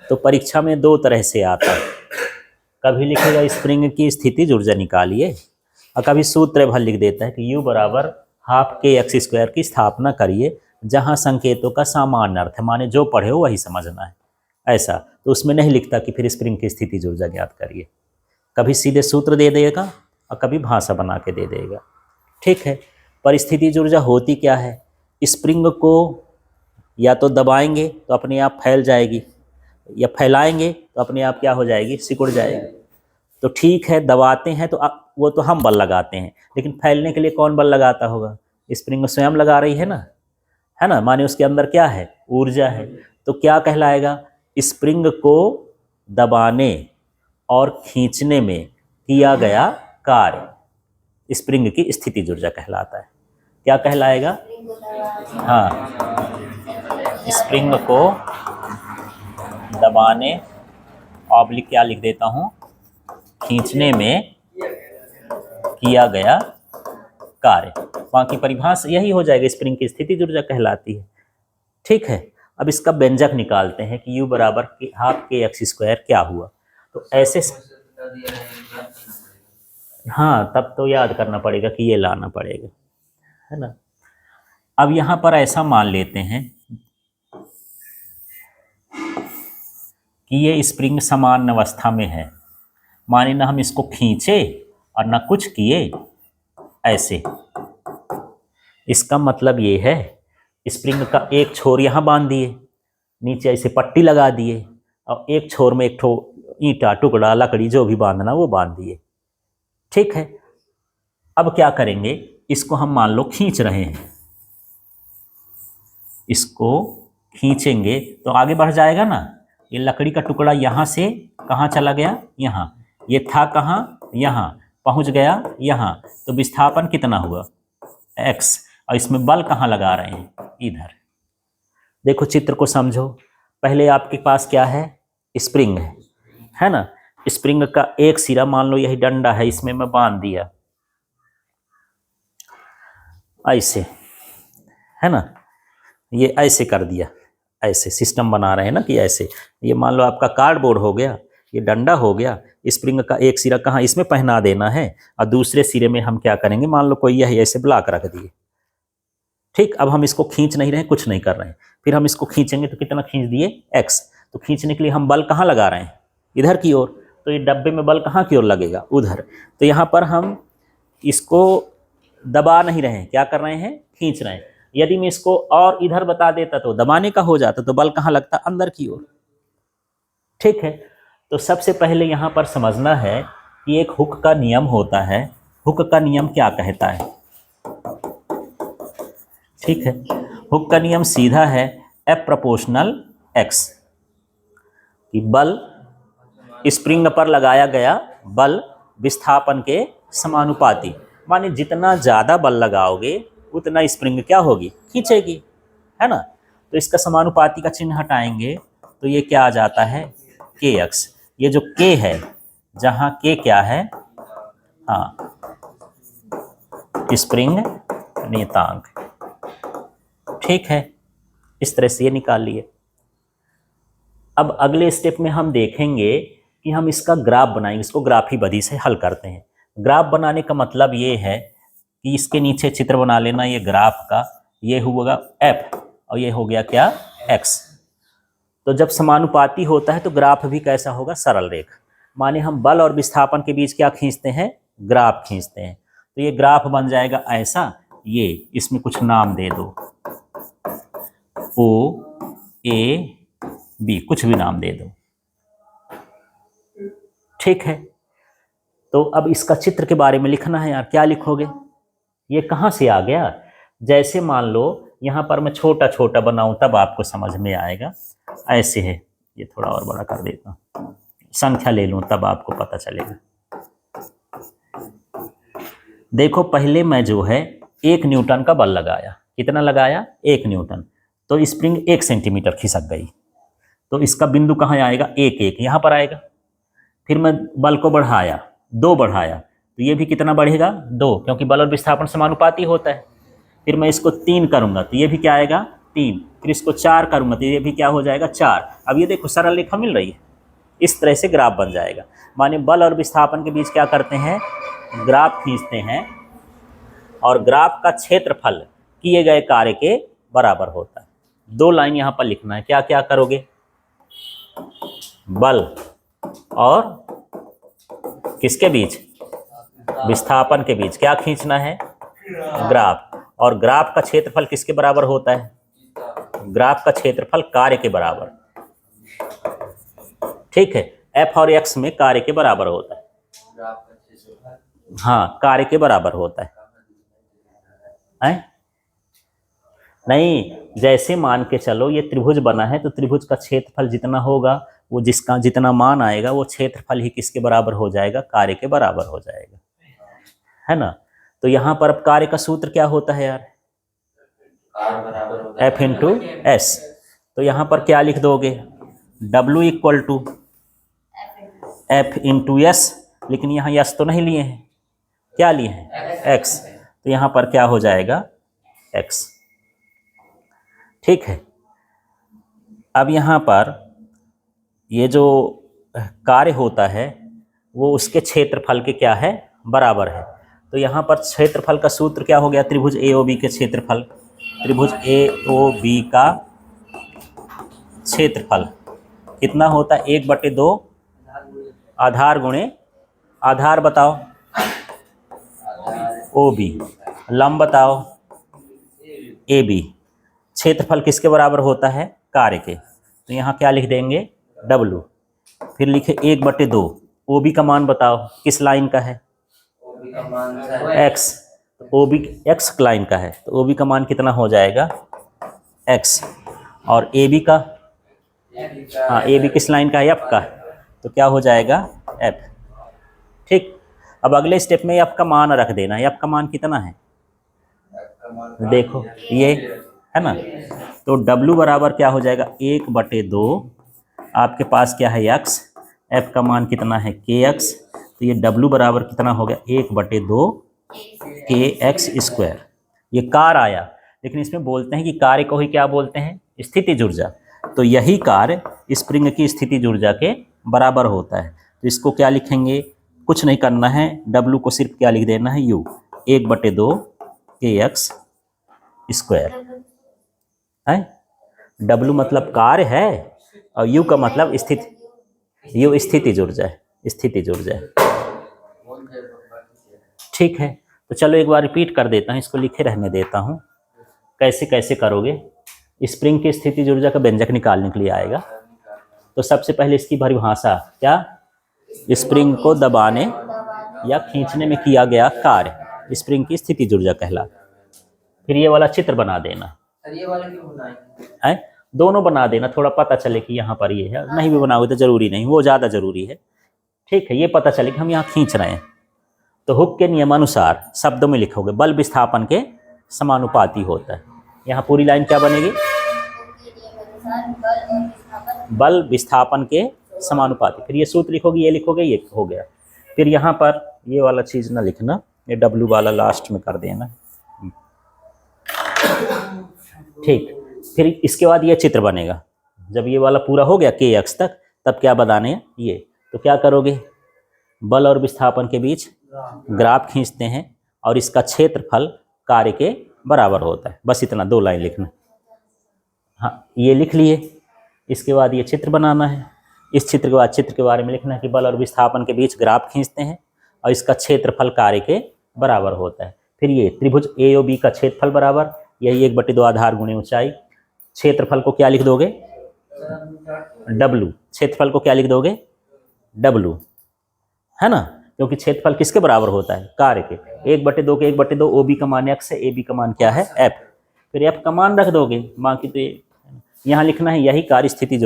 तो परीक्षा में दो तरह से आता है, कभी लिखेगा स्प्रिंग की स्थितिज ऊर्जा निकालिए और कभी सूत्र भर लिख देता है कि U बराबर हाफ के एक्स स्क्वायर की स्थापना करिए, जहां संकेतों का सामान्य अर्थ है, माने जो पढ़े हो वही समझना है। ऐसा तो उसमें नहीं लिखता कि फिर स्प्रिंग की स्थितिज ऊर्जा ज्ञात करिए, कभी सीधे सूत्र दे देगा और कभी भाषा बना के दे देगा। ठीक है, परिस्थितिज ऊर्जा होती क्या है, स्प्रिंग को या तो दबाएंगे तो अपने आप फैल जाएगी, या फैलाएंगे तो अपने आप क्या हो जाएगी, सिकुड़ जाएगी। तो ठीक है, दबाते हैं तो वो तो हम बल लगाते हैं, लेकिन फैलने के लिए कौन बल लगाता होगा, स्प्रिंग स्वयं लगा रही है ना, माने उसके अंदर क्या है, ऊर्जा है। तो क्या कहलाएगा, स्प्रिंग को दबाने और खींचने में किया गया कार्य स्प्रिंग की स्थितिज ऊर्जा कहलाता है। क्या कहलाएगा, हाँ, स्प्रिंग को दबाने ऑब्लिक क्या लिख देता हूं, खींचने में किया गया कार्य, वहां की परिभाषा यही हो जाएगा, स्प्रिंग की स्थितिज ऊर्जा कहलाती है। ठीक है, अब इसका व्यंजक निकालते हैं कि U बराबर हाफ के एक्स स्क्वायर क्या हुआ। तो ऐसे हाँ, तब तो याद करना पड़ेगा कि ये लाना पड़ेगा, है ना। अब यहां पर ऐसा मान लेते हैं कि ये स्प्रिंग समान अवस्था में है, माने ना हम इसको खींचे और ना कुछ किए, ऐसे। इसका मतलब ये है, स्प्रिंग का एक छोर यहाँ बांध दिए, नीचे ऐसे पट्टी लगा दिए, और एक छोर में एक ठो ईंटा टुकड़ा लकड़ी जो भी बांधना वो बांध दिए। ठीक है, अब क्या करेंगे, इसको हम मान लो खींच रहे हैं, इसको खींचेंगे तो आगे बढ़ जाएगा ना। ये लकड़ी का टुकड़ा यहाँ से कहाँ चला गया, यहाँ, ये था कहाँ, यहाँ पहुँच गया यहाँ, तो विस्थापन कितना हुआ, x, और इसमें बल कहाँ लगा रहे हैं, इधर। देखो चित्र को समझो, पहले आपके पास क्या है, स्प्रिंग है ना, स्प्रिंग का एक सिरा मान लो यही डंडा है, इसमें मैं बांध दिया ऐसे, है ना, ये ऐसे कर दिया, ऐसे सिस्टम बना रहे हैं ना कि ऐसे, ये मान लो आपका कार्डबोर्ड हो गया, ये डंडा हो गया, स्प्रिंग का एक सिरा कहाँ इसमें पहना देना है, और दूसरे सिरे में हम क्या करेंगे, मान लो कोई यही ऐसे ब्लॉक रख दिए। ठीक, अब हम इसको खींच नहीं रहे, कुछ नहीं कर रहे हैं, फिर हम इसको खींचेंगे तो कितना खींच दिए, x। तो खींचने के लिए हम बल कहाँ लगा रहे हैं, इधर की ओर, तो ये डब्बे में बल कहाँ की ओर लगेगा, उधर। तो यहाँ पर हम इसको दबा नहीं रहे हैं, क्या कर रहे हैं, खींच रहे हैं। यदि मैं इसको और इधर बता देता तो दबाने का हो जाता, तो बल कहाँ लगता, अंदर की ओर। ठीक है, तो सबसे पहले यहाँ पर समझना है कि एक हुक का नियम होता है, हुक का नियम क्या कहता है। ठीक है, हुक का नियम सीधा है, F प्रोपोर्शनल x, कि बल स्प्रिंग पर लगाया गया बल विस्थापन के समानुपाती, माने जितना ज़्यादा बल लगाओगे उतना स्प्रिंग क्या होगी, खींचेगी, है ना। तो इसका समानुपाती का चिन्ह हटाएंगे तो ये क्या आ जाता है, kx। ये जो k है, जहाँ k क्या है, हाँ, स्प्रिंग नियतांक। ठीक है, इस तरह से ये निकाल लिए। अब अगले स्टेप में हम देखेंगे कि हम इसका ग्राफ बनाएंगे, इसको ग्राफी विधि से हल करते हैं। ग्राफ बनाने का मतलब ये है कि इसके नीचे चित्र बना लेना, ये ग्राफ का, ये होगा f और ये हो गया क्या, x। तो जब समानुपाती होता है तो ग्राफ भी कैसा होगा, सरल रेख, माने हम बल और विस्थापन के बीच क्या खींचते हैं, ग्राफ खींचते हैं। तो ये ग्राफ बन जाएगा ऐसा, ये इसमें कुछ नाम दे दो, O A B, कुछ भी नाम दे दो। ठीक है, तो अब इसका चित्र के बारे में लिखना है यार, क्या लिखोगे, ये कहाँ से आ गया, जैसे मान लो यहाँ पर मैं छोटा छोटा बनाऊं तब आपको समझ में आएगा, ऐसे है, ये थोड़ा और बड़ा कर देता हूँ, संख्या ले लूँ तब आपको पता चलेगा। देखो पहले मैं जो है 1 न्यूटन का बल लगाया, कितना लगाया, 1 न्यूटन, तो स्प्रिंग 1 सेंटीमीटर खिसक गई, तो इसका बिंदु कहाँ आएगा, 1 1 यहाँ पर आएगा। फिर मैं बल को बढ़ाया, 2 बढ़ाया, तो ये भी कितना बढ़ेगा, 2, क्योंकि बल और विस्थापन समानुपाती होता है। फिर मैं इसको 3 करूंगा तो ये भी क्या आएगा, 3, फिर इसको 4 करूँगा तो ये भी क्या हो जाएगा 4। अब ये देखो सरल रेखा मिल रही है, इस तरह से ग्राफ बन जाएगा। माने बल और विस्थापन के बीच क्या करते हैं, ग्राफ खींचते हैं और ग्राफ का क्षेत्रफल किए गए कार्य के बराबर होता है। 2 लाइन यहाँ पर लिखना है। क्या क्या करोगे, बल और किसके बीच, विस्थापन के बीच क्या खींचना है, ग्राफ, और ग्राफ का क्षेत्रफल किसके बराबर होता है, ग्राफ का क्षेत्रफल कार्य के बराबर। ठीक है, एफ और एक्स में कार्य के बराबर होता है। हाँ, कार्य के बराबर होता है। नहीं, जैसे मान के चलो ये त्रिभुज बना है तो त्रिभुज का क्षेत्रफल जितना होगा वो जिसका जितना मान आएगा वो क्षेत्रफल ही किसके बराबर हो जाएगा, कार्य के बराबर हो जाएगा, है ना। तो यहाँ पर अब कार्य का सूत्र क्या होता है यार, F इंटू एस। तो यहाँ पर क्या लिख दोगे, W equal to F into S, लेकिन यहाँ यस तो नहीं लिए हैं, क्या लिए हैं, x। तो यहाँ पर क्या हो जाएगा, x। ठीक है, अब यहाँ पर ये जो कार्य होता है वो उसके क्षेत्रफल के क्या है, बराबर है। तो यहाँ पर क्षेत्रफल का सूत्र क्या हो गया, त्रिभुज AOB के क्षेत्रफल, त्रिभुज AOB का क्षेत्रफल कितना होता है, 1/2 आधार गुणे आधार बताओ OB, लंब बताओ AB, क्षेत्रफल किसके बराबर होता है, कार्य के। तो यहाँ क्या लिख देंगे, W, फिर लिखे 1/2, OB का मान बताओ किस लाइन का है, X, तो OB X लाइन का है तो OB का मान कितना हो जाएगा, X, और AB का, हाँ AB किस लाइन का है, F का, तो क्या हो जाएगा F। ठीक, अब अगले स्टेप में F का मान रख देना है। F का मान कितना है, देखो ये है ना, तो W बराबर क्या हो जाएगा, 1/2, आपके पास क्या है x, F का मान कितना है kx, तो ये W बराबर कितना हो गया, 1/2 kx²। ये कार्य आया, लेकिन इसमें बोलते हैं कि कार्य को ही क्या बोलते हैं, स्थितिज ऊर्जा। तो यही कार्य स्प्रिंग की स्थितिज ऊर्जा के बराबर होता है। तो इसको क्या लिखेंगे, कुछ नहीं करना है, W को सिर्फ क्या लिख देना है, U, 1/2 kx²। है, W मतलब कार्य है और U का मतलब स्थिति, U स्थितिज ऊर्जा है, स्थितिज ऊर्जा है। ठीक है, तो चलो एक बार रिपीट कर देता हूँ, इसको लिखे रहने देता हूँ। कैसे कैसे करोगे, स्प्रिंग की स्थितिज ऊर्जा का व्यंजक निकालने के लिए आएगा। तो सबसे पहले इसकी परिभाषा क्या, स्प्रिंग को दबाने या खींचने में किया गया कार्य स्प्रिंग की स्थितिज ऊर्जा कहलाता। फिर ये वाला चित्र बना देना, ये वाला क्यों बनाए है, दोनों बना देना, थोड़ा पता चले कि यहाँ पर ये है। नहीं भी बनाओगे तो जरूरी नहीं, वो ज़्यादा जरूरी है। ठीक है, ये पता चले कि हम यहाँ खींच रहे हैं। तो हुक के नियमानुसार शब्दों में लिखोगे, बल विस्थापन के समानुपाती होता है। यहाँ पूरी लाइन क्या बनेगी, बल विस्थापन के समानुपाती। फिर ये सूत्र लिखोगे, ये लिखोगे, ये हो गया। फिर यहाँ पर ये वाला चीज़ ना लिखना, ये W वाला लास्ट में कर देना। ठीक, फिर इसके बाद ये चित्र बनेगा। जब ये वाला पूरा हो गया kx तक, तब क्या बनाने हैं ये, तो क्या करोगे, बल और विस्थापन के बीच ग्राफ खींचते हैं और इसका क्षेत्रफल कार्य के बराबर होता है। बस इतना, 2 लाइन लिखना। हाँ, ये लिख लिए। इसके बाद ये चित्र बनाना है। इस चित्र के बाद चित्र के बारे में लिखना है कि बल और विस्थापन के बीच ग्राफ खींचते हैं और इसका क्षेत्रफल कार्य के बराबर होता है। फिर ये त्रिभुज AOB का क्षेत्रफल बराबर, यही 1/2 आधार गुणे ऊंचाई। क्षेत्रफल को क्या लिख दोगे, W, क्षेत्रफल को क्या लिख दोगे, W, है ना, क्योंकि क्षेत्रफल किसके बराबर होता है, कार्य के। 1/2 के 1/2, OB का मान x है, AB का मान क्या है, F। फिर F का मान रख दोगे, बाकी तो यहाँ लिखना है यही कार्य स्थिति